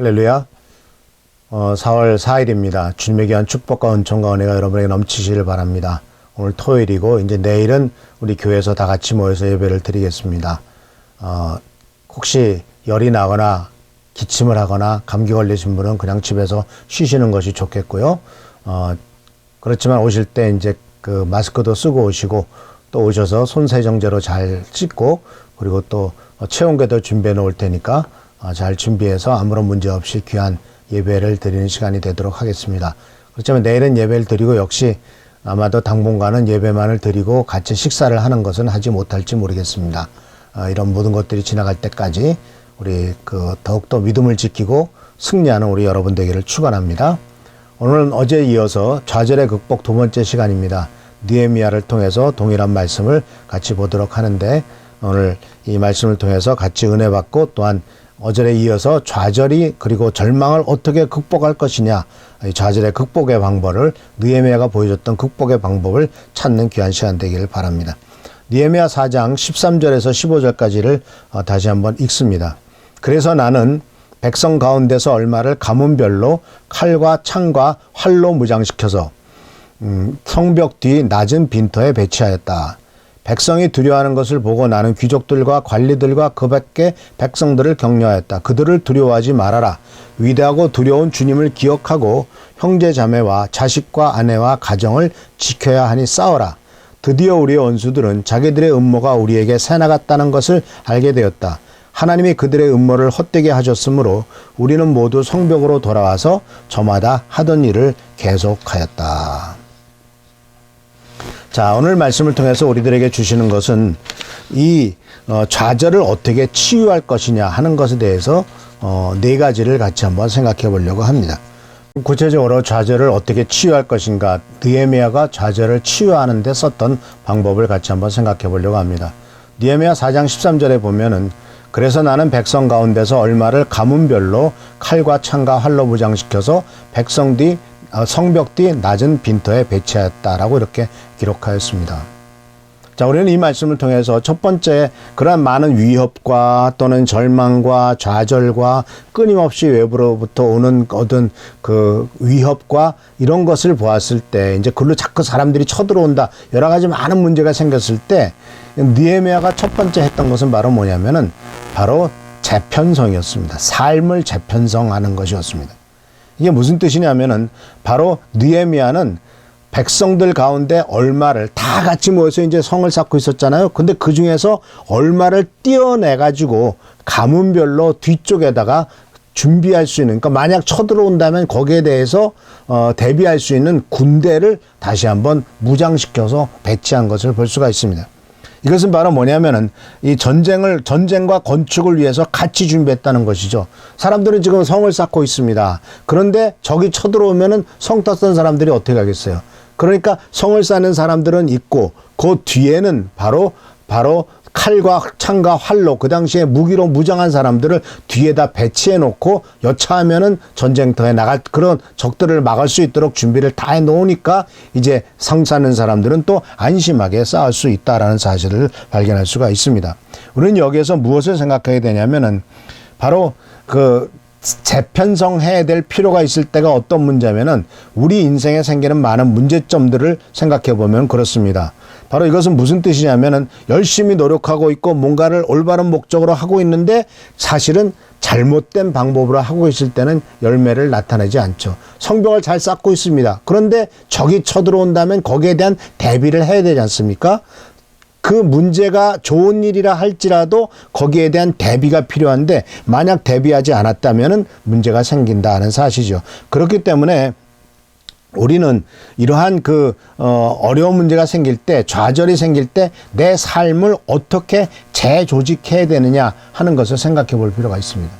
할렐루야. 4월 4일입니다. 주님의 귀한 축복과 은총과 은혜가 여러분에게 넘치시길 바랍니다. 오늘 토요일이고 이제 내일은 우리 교회에서 다 같이 모여서 예배를 드리겠습니다. 혹시 열이 나거나 기침을 하거나 감기 걸리신 분은 그냥 집에서 쉬시는 것이 좋겠고요. 그렇지만 오실 때 이제 그 마스크도 쓰고 오시고 또 오셔서 손 세정제로 잘 씻고 그리고 또 체온계도 준비해 놓을 테니까 잘 준비해서 아무런 문제 없이 귀한 예배를 드리는 시간이 되도록 하겠습니다. 그렇지만 내일은 예배를 드리고 역시 아마도 당분간은 예배만을 드리고 같이 식사를 하는 것은 하지 못할지 모르겠습니다. 이런 모든 것들이 지나갈 때까지 우리 더욱더 믿음을 지키고 승리하는 우리 여러분 되기를 축원합니다. 오늘은 어제에 이어서 좌절의 극복 두 번째 시간입니다. 느헤미야를 통해서 동일한 말씀을 같이 보도록 하는데 오늘 이 말씀을 통해서 같이 은혜 받고 또한 어제에 이어서 좌절이 그리고 절망을 어떻게 극복할 것이냐, 이 좌절의 극복의 방법을 느헤미야가 보여줬던 극복의 방법을 찾는 귀한 시간 되기를 바랍니다. 느헤미야 4장 13절에서 15절까지를 다시 한번 읽습니다. 그래서 나는 백성 가운데서 얼마를 가문별로 칼과 창과 활로 무장시켜서 성벽 뒤 낮은 빈터에 배치하였다. 백성이 두려워하는 것을 보고 나는 귀족들과 관리들과 그 밖의 백성들을 격려하였다. 그들을 두려워하지 말아라. 위대하고 두려운 주님을 기억하고 형제 자매와 자식과 아내와 가정을 지켜야 하니 싸워라. 드디어 우리의 원수들은 자기들의 음모가 우리에게 새나갔다는 것을 알게 되었다. 하나님이 그들의 음모를 헛되게 하셨으므로 우리는 모두 성벽으로 돌아와서 저마다 하던 일을 계속하였다. 자, 오늘 말씀을 통해서 우리들에게 주시는 것은 이 좌절을 어떻게 치유할 것이냐 하는 것에 대해서 네 가지를 같이 한번 생각해 보려고 합니다. 구체적으로 좌절을 어떻게 치유할 것인가, 느헤미야가 좌절을 치유하는 데 썼던 방법을 같이 한번 생각해 보려고 합니다. 느헤미야 4장 13절에 보면은 그래서 나는 백성 가운데서 얼마를 가문별로 칼과 창과 활로 무장시켜서 성벽 뒤 낮은 빈터에 배치하였다라고 이렇게 기록하였습니다. 자, 우리는 이 말씀을 통해서 첫 번째 그러한 많은 위협과 또는 절망과 좌절과 끊임없이 외부로부터 오는 그 위협과 이런 것을 보았을 때 이제 그걸로 자꾸 사람들이 쳐들어온다, 여러 가지 많은 문제가 생겼을 때 느헤미야가 첫 번째 했던 것은 바로 뭐냐면은 바로 재편성이었습니다. 삶을 재편성하는 것이었습니다. 이게 무슨 뜻이냐면은 바로 느헤미야는 백성들 가운데 얼마를 다 같이 모여서 이제 성을 쌓고 있었잖아요. 근데 그 중에서 얼마를 떼어내가지고 가문별로 뒤쪽에다가 준비할 수 있는, 그러니까 만약 쳐들어온다면 거기에 대해서 대비할 수 있는 군대를 다시 한번 무장시켜서 배치한 것을 볼 수가 있습니다. 이것은 바로 뭐냐면은 이 전쟁과 건축을 위해서 같이 준비했다는 것이죠. 사람들은 지금 성을 쌓고 있습니다. 그런데 적이 쳐들어오면은 성 떴던 사람들이 어떻게 하겠어요? 그러니까 성을 쌓는 사람들은 있고 그 뒤에는 바로 칼과 창과 활로 그 당시에 무기로 무장한 사람들을 뒤에다 배치해 놓고 여차하면은 전쟁터에 나갈 그런 적들을 막을 수 있도록 준비를 다 해 놓으니까 이제 성 사는 사람들은 또 안심하게 싸울 수 있다라는 사실을 발견할 수가 있습니다. 우리는 여기에서 무엇을 생각해야 되냐면은 바로 재편성해야 될 필요가 있을 때가 어떤 문제냐면은 우리 인생에 생기는 많은 문제점들을 생각해 보면 그렇습니다. 바로 이것은 무슨 뜻이냐면은 열심히 노력하고 있고 뭔가를 올바른 목적으로 하고 있는데 사실은 잘못된 방법으로 하고 있을 때는 열매를 나타내지 않죠. 성벽을 잘 쌓고 있습니다. 그런데 적이 쳐들어온다면 거기에 대한 대비를 해야 되지 않습니까? 그 문제가 좋은 일이라 할지라도 거기에 대한 대비가 필요한데 만약 대비하지 않았다면 문제가 생긴다는 사실이죠. 그렇기 때문에 우리는 이러한 어려운 문제가 생길 때, 좌절이 생길 때 내 삶을 어떻게 재조직해야 되느냐 하는 것을 생각해 볼 필요가 있습니다.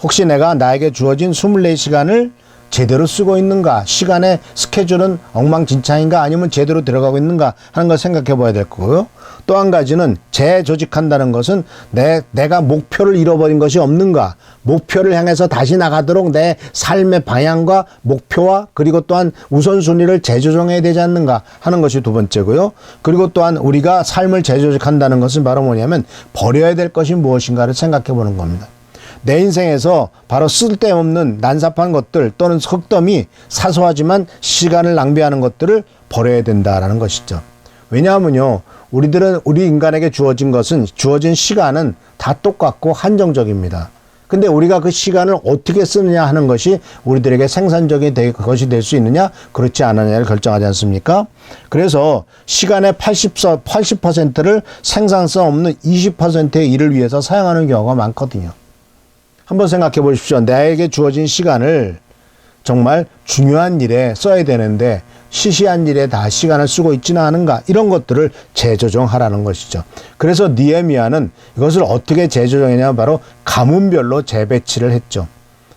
혹시 내가 나에게 주어진 24시간을 제대로 쓰고 있는가, 시간의 스케줄은 엉망진창인가 아니면 제대로 들어가고 있는가 하는 걸 생각해 봐야 될 거고요. 또 한 가지는 재조직한다는 것은 내가 목표를 잃어버린 것이 없는가, 목표를 향해서 다시 나가도록 내 삶의 방향과 목표와 그리고 또한 우선순위를 재조정해야 되지 않는가 하는 것이 두 번째고요. 그리고 또한 우리가 삶을 재조직한다는 것은 바로 뭐냐면 버려야 될 것이 무엇인가를 생각해 보는 겁니다. 내 인생에서 바로 쓸데없는 난삽한 것들 또는 흙더미 사소하지만 시간을 낭비하는 것들을 버려야 된다라는 것이죠. 왜냐하면요, 우리 인간에게 주어진 시간은 다 똑같고 한정적입니다. 근데 우리가 그 시간을 어떻게 쓰느냐 하는 것이 우리들에게 생산적인 것이 될 수 있느냐 그렇지 않느냐를 결정하지 않습니까? 그래서 시간의 80%를 생산성 없는 20%의 일을 위해서 사용하는 경우가 많거든요. 한번 생각해 보십시오. 나에게 주어진 시간을 정말 중요한 일에 써야 되는데 시시한 일에 다 시간을 쓰고 있지는 않은가, 이런 것들을 재조정하라는 것이죠. 그래서 느헤미야는 이것을 어떻게 재조정했냐면 바로 가문별로 재배치를 했죠.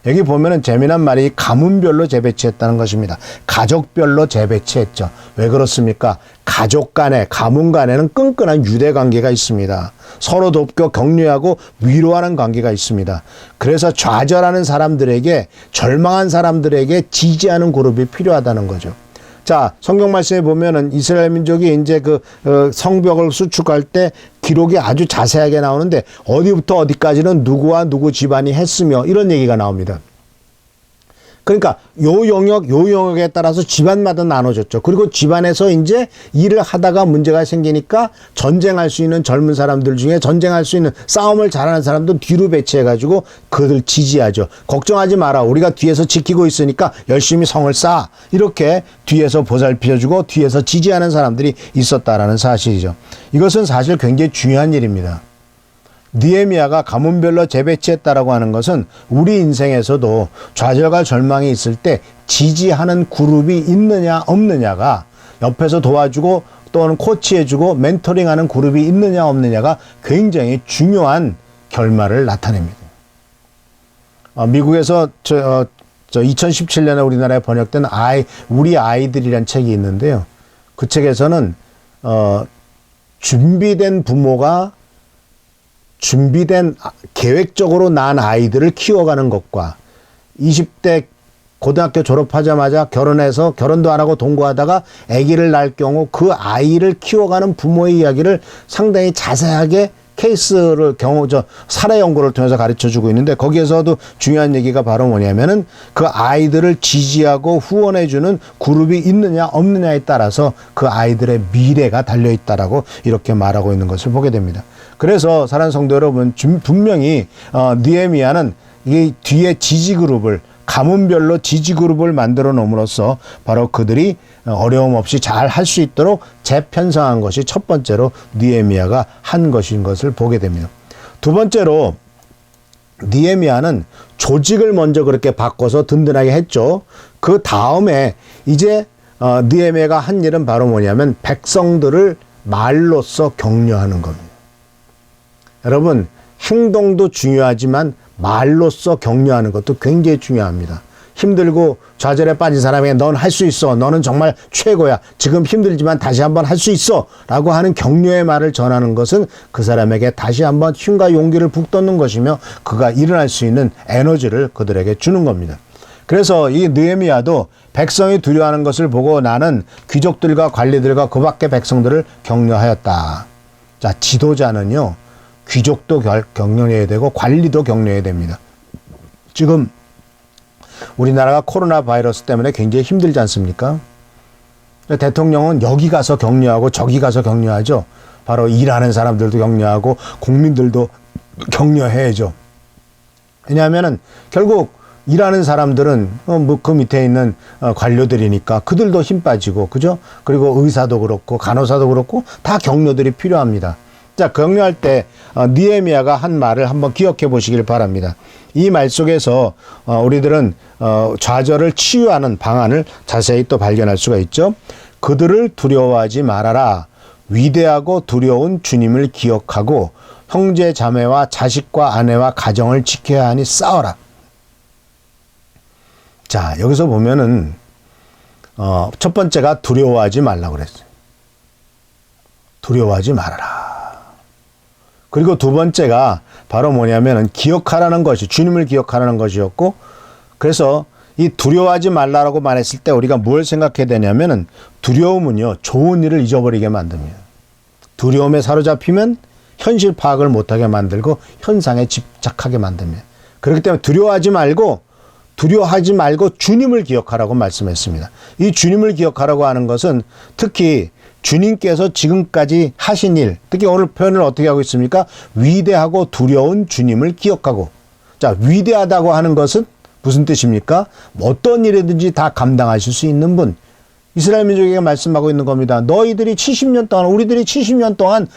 여기 보면은 재미난 말이 가문별로 재배치했다는 것입니다. 가족별로 재배치했죠. 왜 그렇습니까? 가족 간에, 가문 간에는 끈끈한 유대 관계가 있습니다. 서로 돕고 격려하고 위로하는 관계가 있습니다. 그래서 좌절하는 사람들에게, 절망한 사람들에게 지지하는 그룹이 필요하다는 거죠. 자, 성경 말씀에 보면은 이스라엘 민족이 이제 성벽을 수축할 때 기록이 아주 자세하게 나오는데 어디부터 어디까지는 누구와 누구 집안이 했으며 이런 얘기가 나옵니다. 그러니까 요 영역에 따라서 집안마다 나눠졌죠. 그리고 집안에서 이제 일을 하다가 문제가 생기니까 전쟁할 수 있는 젊은 사람들 중에 전쟁할 수 있는 싸움을 잘하는 사람도 뒤로 배치해가지고 그들 지지하죠. 걱정하지 마라. 우리가 뒤에서 지키고 있으니까 열심히 성을 쌓아. 이렇게 뒤에서 보살펴주고 뒤에서 지지하는 사람들이 있었다라는 사실이죠. 이것은 사실 굉장히 중요한 일입니다. 느헤미야가 가문별로 재배치했다라고 하는 것은 우리 인생에서도 좌절과 절망이 있을 때 지지하는 그룹이 있느냐 없느냐가, 옆에서 도와주고 또는 코치해주고 멘토링하는 그룹이 있느냐 없느냐가 굉장히 중요한 결말을 나타냅니다. 미국에서 2017년에 우리나라에 번역된 우리 아이들이란 책이 있는데요. 그 책에서는 준비된 부모가 계획적으로 낳은 아이들을 키워가는 것과 20대 고등학교 졸업하자마자 결혼도 안 하고 동거하다가 아기를 낳을 경우 그 아이를 키워가는 부모의 이야기를 상당히 자세하게 사례 연구를 통해서 가르쳐 주고 있는데, 거기에서도 중요한 얘기가 바로 뭐냐면은 그 아이들을 지지하고 후원해주는 그룹이 있느냐 없느냐에 따라서 그 아이들의 미래가 달려있다라고 이렇게 말하고 있는 것을 보게 됩니다. 그래서 사랑하는 성도 여러분, 분명히 느헤미야는 이 뒤에 가문별로 지지그룹을 만들어 놓음으로써 바로 그들이 어려움 없이 잘 할 수 있도록 재편성한 것이 첫 번째로 느헤미야가 한 것인 것을 보게 됩니다. 두 번째로 느헤미야는 조직을 먼저 그렇게 바꿔서 든든하게 했죠. 그 다음에 이제 느헤미야가 한 일은 바로 뭐냐면 백성들을 말로써 격려하는 겁니다. 여러분, 행동도 중요하지만 말로써 격려하는 것도 굉장히 중요합니다. 힘들고 좌절에 빠진 사람에게 넌 할 수 있어. 너는 정말 최고야. 지금 힘들지만 다시 한번 할 수 있어. 라고 하는 격려의 말을 전하는 것은 그 사람에게 다시 한번 힘과 용기를 북돋는 것이며 그가 일어날 수 있는 에너지를 그들에게 주는 겁니다. 그래서 이 느헤미야도 백성이 두려워하는 것을 보고 나는 귀족들과 관리들과 그 밖의 백성들을 격려하였다. 자, 지도자는요, 귀족도 격려해야 되고 관리도 격려해야 됩니다. 지금 우리나라가 코로나 바이러스 때문에 굉장히 힘들지 않습니까? 대통령은 여기 가서 격려하고 저기 가서 격려하죠. 바로 일하는 사람들도 격려하고 국민들도 격려해야죠. 왜냐하면은 결국 일하는 사람들은 그 밑에 있는 관료들이니까 그들도 힘 빠지고, 그죠? 그리고 의사도 그렇고 간호사도 그렇고 다 격려들이 필요합니다. 자, 격려할 때 느헤미야가 한 말을 한번 기억해 보시길 바랍니다. 이 말 속에서 우리들은 좌절을 치유하는 방안을 자세히 또 발견할 수가 있죠. 그들을 두려워하지 말아라. 위대하고 두려운 주님을 기억하고 형제 자매와 자식과 아내와 가정을 지켜야 하니 싸워라. 자, 여기서 보면은 첫 번째가 두려워하지 말라고 그랬어요. 두려워하지 말아라. 그리고 두 번째가 바로 뭐냐면은 기억하라는 것이, 주님을 기억하라는 것이었고, 그래서 이 두려워하지 말라라고 말했을 때 우리가 뭘 생각해야 되냐면은 두려움은요, 좋은 일을 잊어버리게 만듭니다. 두려움에 사로잡히면 현실 파악을 못하게 만들고 현상에 집착하게 만듭니다. 그렇기 때문에 두려워하지 말고 주님을 기억하라고 말씀했습니다. 이 주님을 기억하라고 하는 것은 특히 주님께서 지금까지 하신 일, 특히 오늘 표현을 어떻게 하고 있습니까? 위대하고 두려운 주님을 기억하고. 자, 위대하다고 하는 것은 무슨 뜻입니까? 어떤 일이든지 다 감당하실 수 있는 분. 이스라엘 민족에게 말씀하고 있는 겁니다. 우리들이 70년 동안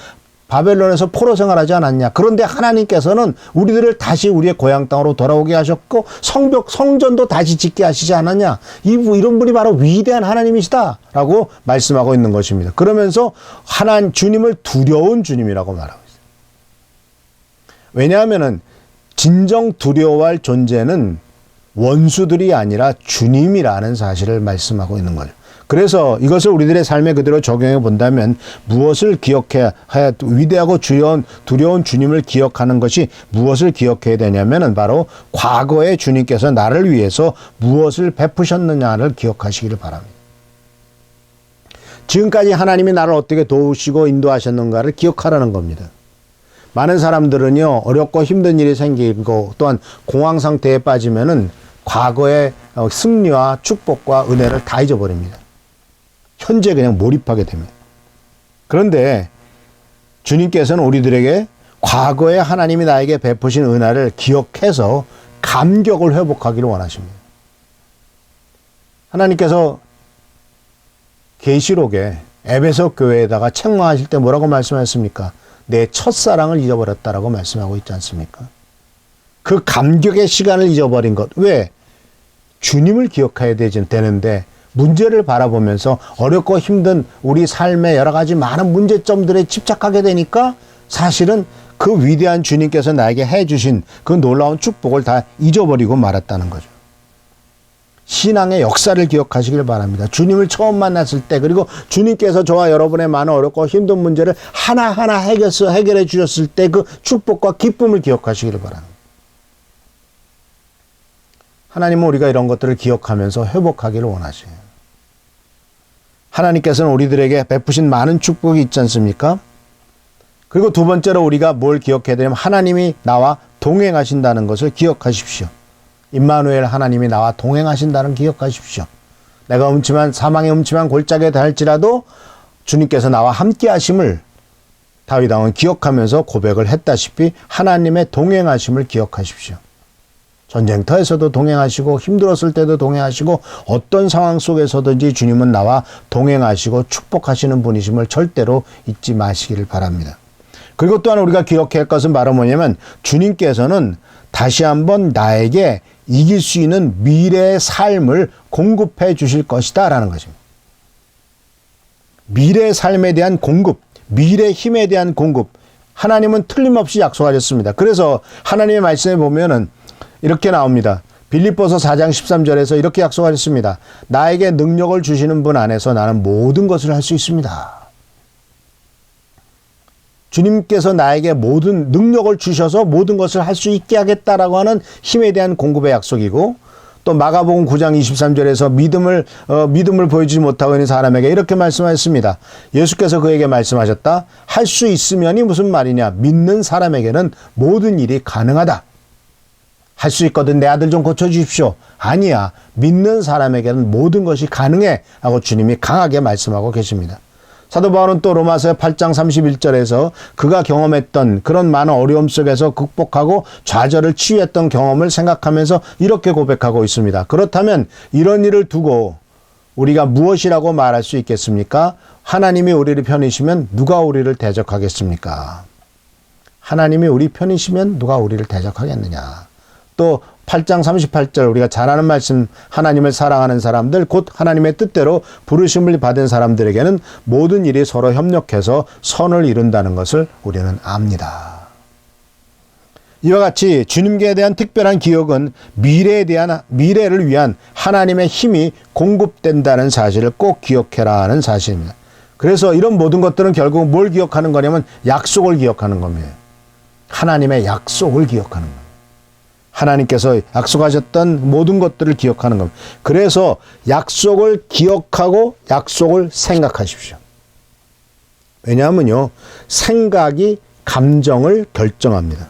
바벨론에서 포로 생활하지 않았냐. 그런데 하나님께서는 우리들을 다시 우리의 고향 땅으로 돌아오게 하셨고 성전도 다시 짓게 하시지 않았냐. 이런 분이 바로 위대한 하나님이시다라고 말씀하고 있는 것입니다. 그러면서 주님을 두려운 주님이라고 말하고 있어요. 왜냐하면은 진정 두려워할 존재는 원수들이 아니라 주님이라는 사실을 말씀하고 있는 거죠. 그래서 이것을 우리들의 삶에 그대로 적용해 본다면 무엇을 기억해야 위대하고 두려운 주님을 기억하는 것이 무엇을 기억해야 되냐면은 바로 과거에 주님께서 나를 위해서 무엇을 베푸셨느냐를 기억하시기를 바랍니다. 지금까지 하나님이 나를 어떻게 도우시고 인도하셨는가를 기억하라는 겁니다. 많은 사람들은요, 어렵고 힘든 일이 생기고 또한 공황 상태에 빠지면은 과거의 승리와 축복과 은혜를 다 잊어버립니다. 현재 그냥 몰입하게 됩니다. 그런데 주님께서는 우리들에게 과거에 하나님이 나에게 베푸신 은혜를 기억해서 감격을 회복하기를 원하십니다. 하나님께서 계시록에 에베소 교회에다가 책망하실 때 뭐라고 말씀하셨습니까? 내 첫사랑을 잊어버렸다라고 말씀하고 있지 않습니까? 그 감격의 시간을 잊어버린 것. 왜? 주님을 기억해야 되는데 문제를 바라보면서 어렵고 힘든 우리 삶의 여러 가지 많은 문제점들에 집착하게 되니까 사실은 그 위대한 주님께서 나에게 해주신 그 놀라운 축복을 다 잊어버리고 말았다는 거죠. 신앙의 역사를 기억하시길 바랍니다. 주님을 처음 만났을 때, 그리고 주님께서 저와 여러분의 많은 어렵고 힘든 문제를 하나하나 해결해 주셨을 때 그 축복과 기쁨을 기억하시기를 바랍니다. 하나님은 우리가 이런 것들을 기억하면서 회복하기를 원하세요. 하나님께서는 우리들에게 베푸신 많은 축복이 있지 않습니까? 그리고 두 번째로 우리가 뭘 기억해야 되냐면 하나님이 나와 동행하신다는 것을 기억하십시오. 임마누엘, 하나님이 나와 동행하신다는 기억하십시오. 내가 사망의 음침한 골짜기에 닿을지라도 주님께서 나와 함께 하심을 다윗 왕은 기억하면서 고백을 했다시피 하나님의 동행하심을 기억하십시오. 전쟁터에서도 동행하시고 힘들었을 때도 동행하시고 어떤 상황 속에서든지 주님은 나와 동행하시고 축복하시는 분이심을 절대로 잊지 마시기를 바랍니다. 그리고 또한 우리가 기억해야 할 것은 바로 뭐냐면 주님께서는 다시 한번 나에게 이길 수 있는 미래의 삶을 공급해 주실 것이다 라는 것입니다. 미래의 삶에 대한 공급, 미래의 힘에 대한 공급, 하나님은 틀림없이 약속하셨습니다. 그래서 하나님의 말씀에 보면은 이렇게 나옵니다. 빌립보서 4장 13절에서 이렇게 약속하셨습니다. 나에게 능력을 주시는 분 안에서 나는 모든 것을 할 수 있습니다. 주님께서 나에게 모든 능력을 주셔서 모든 것을 할 수 있게 하겠다라고 하는 힘에 대한 공급의 약속이고, 또 마가복음 9장 23절에서 믿음을 보여주지 못하고 있는 사람에게 이렇게 말씀하셨습니다. 예수께서 그에게 말씀하셨다. 할 수 있으면이 무슨 말이냐? 믿는 사람에게는 모든 일이 가능하다. 할 수 있거든, 내 아들 좀 고쳐주십시오. 아니야, 믿는 사람에게는 모든 것이 가능해 하고 주님이 강하게 말씀하고 계십니다. 사도 바울은 또 로마서 8장 31절에서 그가 경험했던 그런 많은 어려움 속에서 극복하고 좌절을 치유했던 경험을 생각하면서 이렇게 고백하고 있습니다. 그렇다면 이런 일을 두고 우리가 무엇이라고 말할 수 있겠습니까? 하나님이 우리를 편이시면 누가 우리를 대적하겠습니까? 하나님이 우리 편이시면 누가 우리를 대적하겠느냐? 또 8장 38절 우리가 잘 아는 말씀, 하나님을 사랑하는 사람들, 곧 하나님의 뜻대로 부르심을 받은 사람들에게는 모든 일이 서로 협력해서 선을 이룬다는 것을 우리는 압니다. 이와 같이 주님께 대한 특별한 기억은 미래를 위한 하나님의 힘이 공급된다는 사실을 꼭 기억해라 하는 사실입니다. 그래서 이런 모든 것들은 결국 뭘 기억하는 거냐면 약속을 기억하는 겁니다. 하나님의 약속을 기억하는 겁니다. 하나님께서 약속하셨던 모든 것들을 기억하는 겁니다. 그래서 약속을 기억하고 약속을 생각하십시오. 왜냐하면요, 생각이 감정을 결정합니다.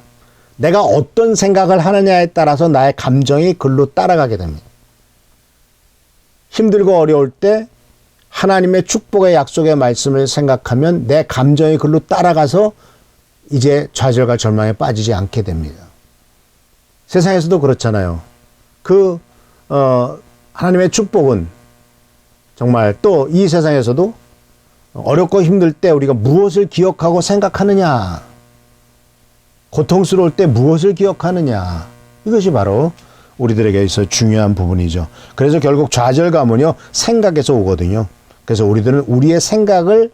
내가 어떤 생각을 하느냐에 따라서 나의 감정이 글로 따라가게 됩니다. 힘들고 어려울 때 하나님의 축복의 약속의 말씀을 생각하면 내 감정이 글로 따라가서 이제 좌절과 절망에 빠지지 않게 됩니다. 세상에서도 그렇잖아요. 하나님의 축복은 정말 또 이 세상에서도 어렵고 힘들 때 우리가 무엇을 기억하고 생각하느냐, 고통스러울 때 무엇을 기억하느냐, 이것이 바로 우리들에게 있어 중요한 부분이죠. 그래서 결국 좌절감은요, 생각에서 오거든요. 그래서 우리들은 우리의 생각을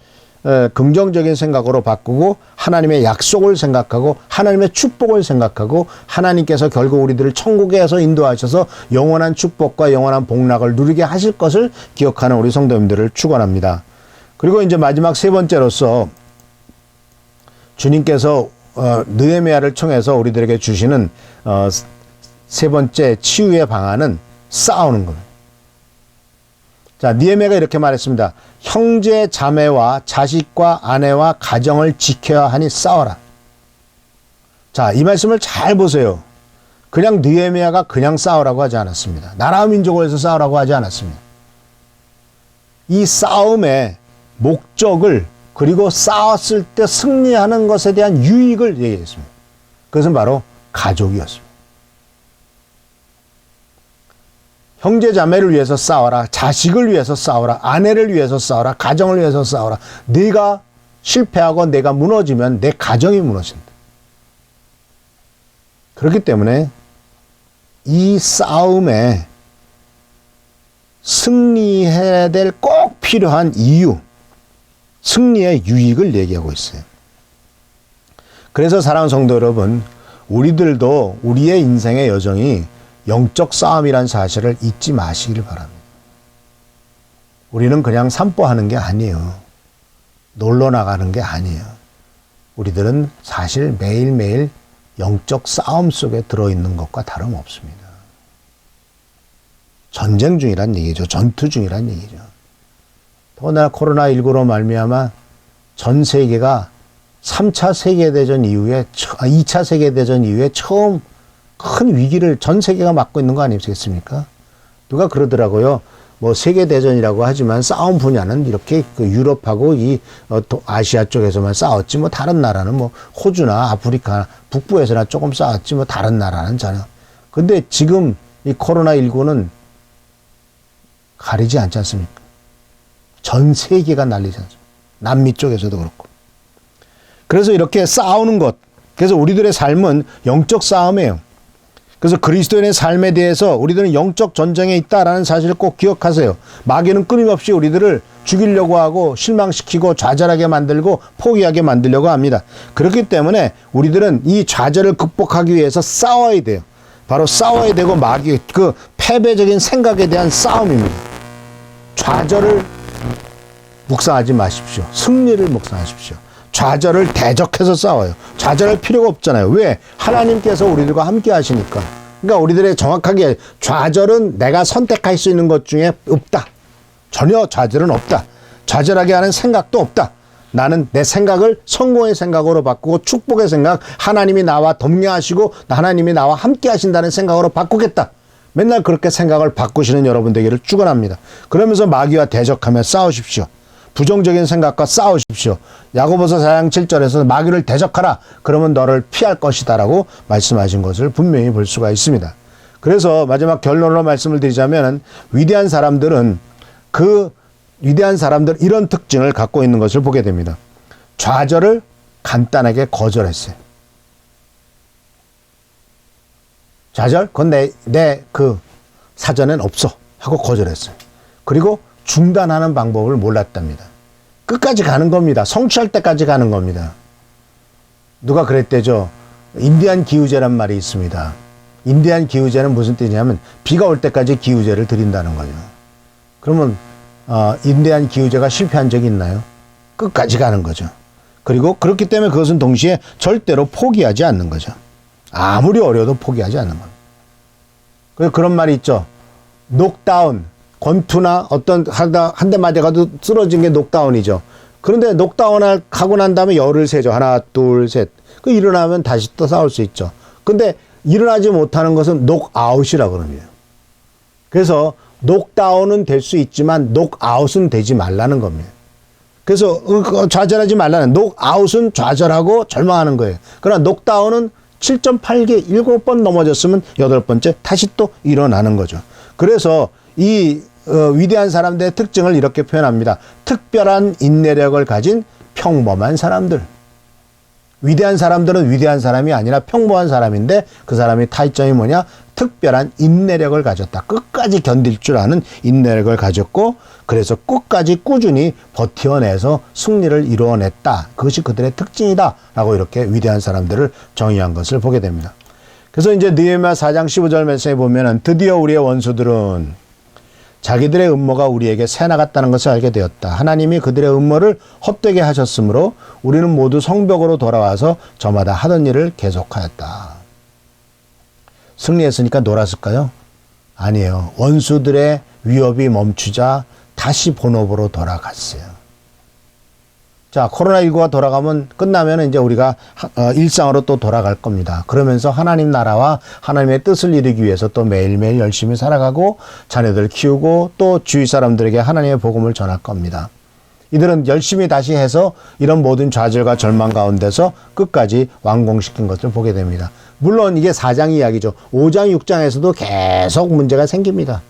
긍정적인 생각으로 바꾸고 하나님의 약속을 생각하고 하나님의 축복을 생각하고 하나님께서 결국 우리들을 천국에서 인도하셔서 영원한 축복과 영원한 복락을 누리게 하실 것을 기억하는 우리 성도님들을 축원합니다. 그리고 이제 마지막 세 번째로서 주님께서 느헤미야를 통해서 우리들에게 주시는 세 번째 치유의 방안은 싸우는 겁니다. 자, 느헤미야가 이렇게 말했습니다. 형제 자매와 자식과 아내와 가정을 지켜야 하니 싸워라. 자, 이 말씀을 잘 보세요. 그냥 느헤미야가 그냥 싸우라고 하지 않았습니다. 나라 민족을 위해서 싸우라고 하지 않았습니다. 이 싸움의 목적을, 그리고 싸웠을 때 승리하는 것에 대한 유익을 얘기했습니다. 그것은 바로 가족이었습니다. 형제 자매를 위해서 싸워라. 자식을 위해서 싸워라. 아내를 위해서 싸워라. 가정을 위해서 싸워라. 네가 실패하고 내가 무너지면 내 가정이 무너진다. 그렇기 때문에 이 싸움에 승리해야 될 꼭 필요한 이유, 승리의 유익을 얘기하고 있어요. 그래서 사랑하는 성도 여러분, 우리들도 우리의 인생의 여정이 영적 싸움이란 사실을 잊지 마시길 바랍니다. 우리는 그냥 산보하는 게 아니에요. 놀러 나가는 게 아니에요. 우리들은 사실 매일매일 영적 싸움 속에 들어있는 것과 다름없습니다. 전쟁 중이란 얘기죠. 전투 중이란 얘기죠. 더구나 코로나19로 말미암아 전 세계가 3차 세계대전 이후에, 2차 세계대전 이후에 처음 큰 위기를 전 세계가 맞고 있는 거 아니겠습니까? 누가 그러더라고요. 뭐 세계대전이라고 하지만 싸움 분야는 이렇게 유럽하고 아시아 쪽에서만 싸웠지, 뭐 다른 나라는 뭐 호주나 아프리카 북부에서나 조금 싸웠지, 뭐 다른 나라는 전혀. 근데 지금 이 코로나19는 가리지 않지 않습니까? 전 세계가 난리지 않습니까? 남미 쪽에서도 그렇고. 그래서 이렇게 싸우는 것, 그래서 우리들의 삶은 영적 싸움이에요. 그래서 그리스도인의 삶에 대해서 우리들은 영적 전쟁에 있다라는 사실을 꼭 기억하세요. 마귀는 끊임없이 우리들을 죽이려고 하고 실망시키고 좌절하게 만들고 포기하게 만들려고 합니다. 그렇기 때문에 우리들은 이 좌절을 극복하기 위해서 싸워야 돼요. 바로 싸워야 되고 마귀, 그 패배적인 생각에 대한 싸움입니다. 좌절을 묵상하지 마십시오. 승리를 묵상하십시오. 좌절을 대적해서 싸워요. 좌절할 필요가 없잖아요. 왜? 하나님께서 우리들과 함께 하시니까. 그러니까 우리들의 정확하게 좌절은 내가 선택할 수 있는 것 중에 없다. 전혀 좌절은 없다. 좌절하게 하는 생각도 없다. 나는 내 생각을 성공의 생각으로 바꾸고 축복의 생각, 하나님이 나와 동료하시고 하나님이 나와 함께 하신다는 생각으로 바꾸겠다. 맨날 그렇게 생각을 바꾸시는 여러분 되기를 축원합니다. 그러면서 마귀와 대적하며 싸우십시오. 부정적인 생각과 싸우십시오. 야고보서 4장 7절에서 마귀를 대적하라. 그러면 너를 피할 것이다 라고 말씀하신 것을 분명히 볼 수가 있습니다. 그래서 마지막 결론으로 말씀을 드리자면 위대한 사람들은 이런 특징을 갖고 있는 것을 보게 됩니다. 좌절을 간단하게 거절했어요. 좌절? 그건 내 사전엔 없어. 하고 거절했어요. 그리고 중단하는 방법을 몰랐답니다. 끝까지 가는 겁니다. 성취할 때까지 가는 겁니다. 누가 그랬대죠. 인디안 기우제란 말이 있습니다. 인디안 기우제는 무슨 뜻이냐면 비가 올 때까지 기우제를 드린다는 거죠. 그러면 인디안 기우제가 실패한 적이 있나요? 끝까지 가는 거죠. 그리고 그렇기 때문에 그것은 동시에 절대로 포기하지 않는 거죠. 아무리 어려도 포기하지 않는 겁니다. 그래서 그런 말이 있죠. 녹다운, 권투나 어떤 한 대 맞아가도 쓰러진 게 녹다운이죠. 그런데 녹다운을 하고 난 다음에 열을 세죠. 하나, 둘, 셋. 그 일어나면 다시 또 싸울 수 있죠. 근데 일어나지 못하는 것은 녹아웃이라고 그럽니다. 그래서 녹다운은 될 수 있지만 녹아웃은 되지 말라는 겁니다. 그래서 좌절하지 말라는, 녹아웃은 좌절하고 절망하는 거예요. 그러나 녹다운은 7.8개 7번 넘어졌으면 8번째 다시 또 일어나는 거죠. 그래서 이 위대한 사람들의 특징을 이렇게 표현합니다. 특별한 인내력을 가진 평범한 사람들. 위대한 사람들은 위대한 사람이 아니라 평범한 사람인데 그 사람의 타이점이 뭐냐? 특별한 인내력을 가졌다. 끝까지 견딜 줄 아는 인내력을 가졌고, 그래서 끝까지 꾸준히 버텨내서 승리를 이루어냈다. 그것이 그들의 특징이다. 라고 이렇게 위대한 사람들을 정의한 것을 보게 됩니다. 그래서 이제 느헤미야 4장 15절 말씀에 보면은 드디어 우리의 원수들은 자기들의 음모가 우리에게 새나갔다는 것을 알게 되었다. 하나님이 그들의 음모를 헛되게 하셨으므로 우리는 모두 성벽으로 돌아와서 저마다 하던 일을 계속하였다. 승리했으니까 놀았을까요? 아니에요. 원수들의 위협이 멈추자 다시 본업으로 돌아갔어요. 자, 코로나19가 돌아가면, 끝나면 이제 우리가 일상으로 또 돌아갈 겁니다. 그러면서 하나님 나라와 하나님의 뜻을 이루기 위해서 또 매일매일 열심히 살아가고 자녀들 키우고 또 주위 사람들에게 하나님의 복음을 전할 겁니다. 이들은 열심히 다시 해서 이런 모든 좌절과 절망 가운데서 끝까지 완공시킨 것을 보게 됩니다. 물론 이게 4장 이야기죠. 5장, 6장에서도 계속 문제가 생깁니다.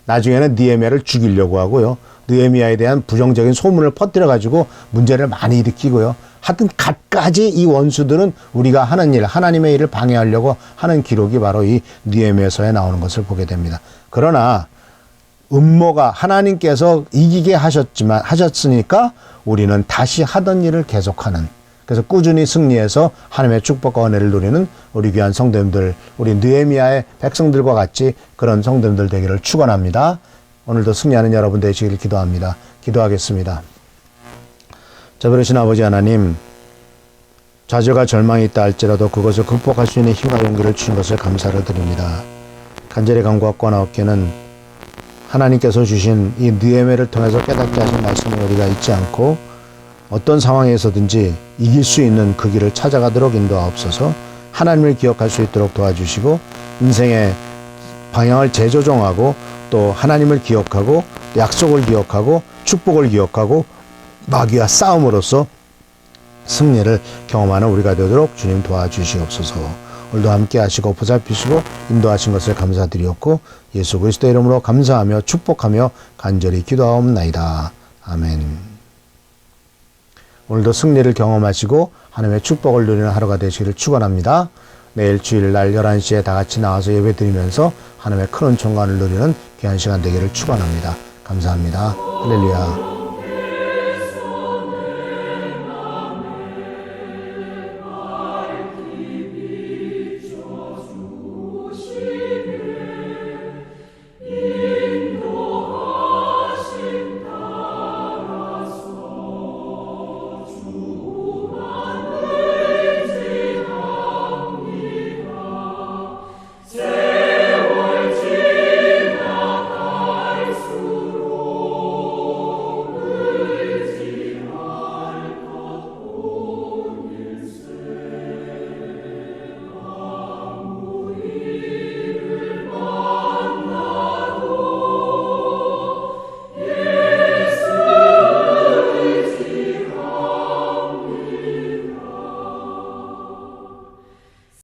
나중에는 느헤미야를 죽이려고 하고요. 느헤미야에 대한 부정적인 소문을 퍼뜨려가지고 문제를 많이 일으키고요. 하여튼 갖가지 이 원수들은 우리가 하는 일, 하나님의 일을 방해하려고 하는 기록이 바로 이 느헤미야서에 나오는 것을 보게 됩니다. 그러나 음모가 하나님께서 이기게 하셨으니까 우리는 다시 하던 일을 계속하는, 그래서 꾸준히 승리해서 하나님의 축복과 은혜를 누리는 우리 귀한 성도님들, 우리 느헤미야의 백성들과 같이 그런 성도님들 되기를 축원합니다. 오늘도 승리하는 여러분 되시기를 기도합니다. 기도하겠습니다. 자비로우신 아버지 하나님, 좌절과 절망이 있다 할지라도 그것을 극복할 수 있는 힘과 용기를 주신 것을 감사를 드립니다. 간절히 간구와 권하 없기는 하나님께서 주신 이 느헤미야를 통해서 깨닫게 하신 말씀을 우리가 잊지 않고 어떤 상황에서든지 이길 수 있는 그 길을 찾아가도록 인도하옵소서. 하나님을 기억할 수 있도록 도와주시고 인생의 방향을 재조정하고 또 하나님을 기억하고 약속을 기억하고 축복을 기억하고 마귀와 싸움으로써 승리를 경험하는 우리가 되도록 주님 도와주시옵소서. 오늘도 함께 하시고 보살피시고 인도하신 것을 감사드리옵고 예수 그리스도 이름으로 감사하며 축복하며 간절히 기도하옵나이다. 아멘. 오늘도 승리를 경험하시고 하나님의 축복을 누리는 하루가 되시기를 축원합니다. 내일 주일날 11시에 다 같이 나와서 예배드리면서 하나님의 큰 은총관을 누리는 귀한 시간 되기를 축원합니다. 감사합니다. 할렐루야.